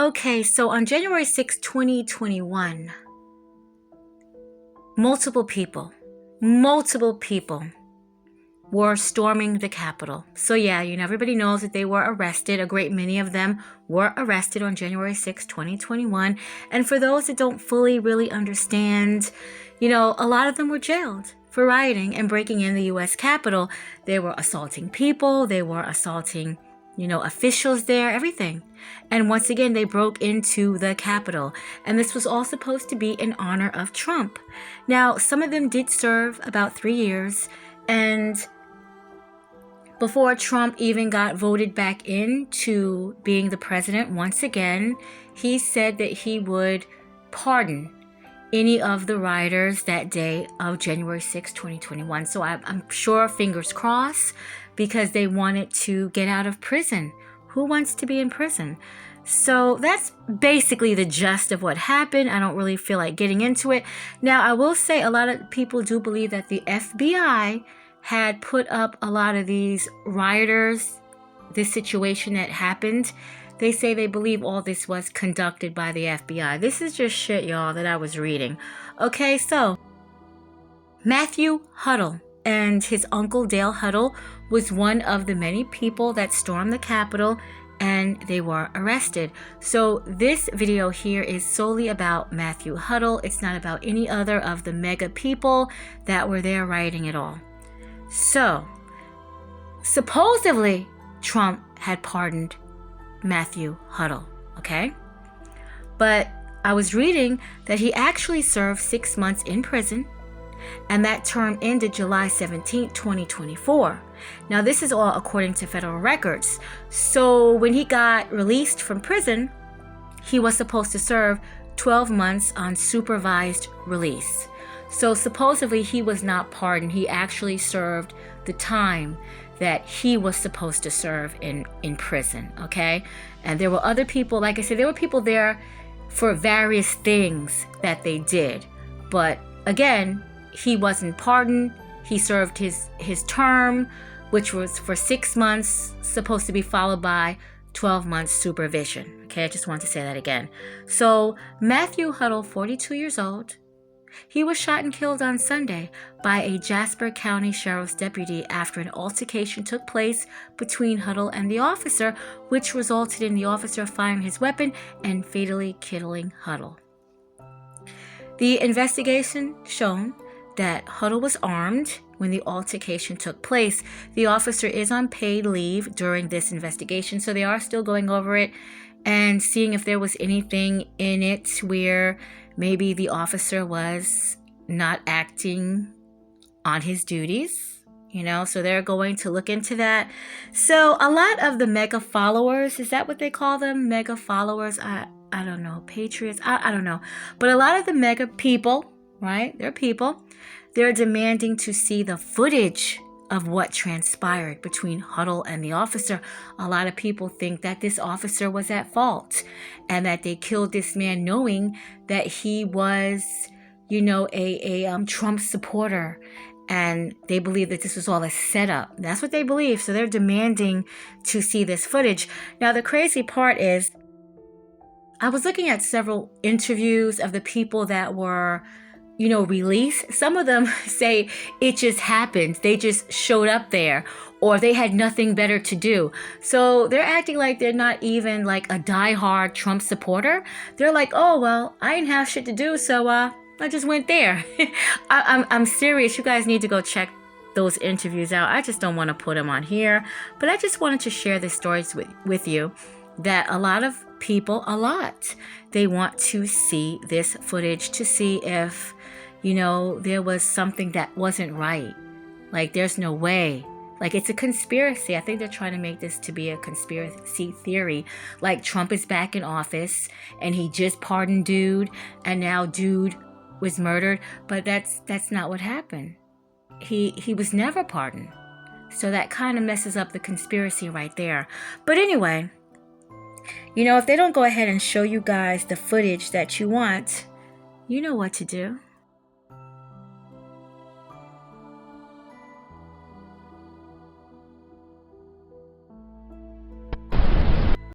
Okay, so on January 6, 2021, multiple people were storming the Capitol. So yeah, everybody knows that they were arrested. A great many of them were arrested on January 6, 2021. And for those that don't fully really understand, a lot of them were jailed for rioting and breaking in the U.S. Capitol. They were assaulting people. They were assaulting, officials there, everything. And once again, they broke into the Capitol. And this was all supposed to be in honor of Trump. Now, some of them did serve about 3 years. And before Trump even got voted back into being the president once again, he said that he would pardon any of the rioters that day of January 6, 2021. So I'm sure, fingers crossed, because they wanted to get out of prison. Who wants to be in prison? So that's basically the gist of what happened. I don't really feel like getting into it. Now, I will say a lot of people do believe that the FBI had put up a lot of these rioters, this situation that happened. They say they believe all this was conducted by the FBI. This is just shit, y'all, that I was reading. Okay, so Mathew Huttle and his uncle Dale Huttle was one of the many people that stormed the Capitol, and they were arrested. So this video here is solely about Mathew Huttle. It's not about any other of the mega people that were there rioting at all. So, supposedly, Trump had pardoned Mathew Huttle, okay? But I was reading that he actually served 6 months in prison, and that term ended July 17, 2024. Now, this is all according to federal records. So, when he got released from prison, he was supposed to serve 12 months on supervised release. So supposedly he was not pardoned. He actually served the time that he was supposed to serve in prison, okay? And there were other people, like I said, there were people there for various things that they did. But again, he wasn't pardoned. He served his term, which was for 6 months, supposed to be followed by 12 months supervision. Okay, I just want to say that again. So Mathew Huttle, 42 years old, he was shot and killed on Sunday by a Jasper County Sheriff's deputy after an altercation took place between Huttle and the officer, which resulted in the officer firing his weapon and fatally killing Huttle. The investigation shown that Huttle was armed when the altercation took place. The officer is on paid leave during this investigation, so they are still going over it and seeing if there was anything in it where maybe the officer was not acting on his duties, so they're going to look into that. So a lot of the mega followers, is that what they call them? Mega followers? I don't know. Patriots? I don't know. But a lot of the mega people, right? They're people. They're demanding to see the footage of what transpired between Huttle and the officer. A lot of people think that this officer was at fault and that they killed this man knowing that he was, a Trump supporter. And they believe that this was all a setup. That's what they believe. So they're demanding to see this footage. Now, the crazy part is, I was looking at several interviews of the people that were released. Some of them say it just happened. They just showed up there, or they had nothing better to do. So they're acting like they're not even like a diehard Trump supporter. They're like, oh, well, I didn't have shit to do, so I just went there. I'm serious. You guys need to go check those interviews out. I just don't want to put them on here, but I just wanted to share the stories with you that a lot of people, they want to see this footage to see if, there was something that wasn't right. Like, there's no way. Like, it's a conspiracy. I think they're trying to make this to be a conspiracy theory. Like, Trump is back in office and he just pardoned dude, and now dude was murdered. But that's not what happened. He was never pardoned. So that kind of messes up the conspiracy right there. But anyway, if they don't go ahead and show you guys the footage that you want, you know what to do.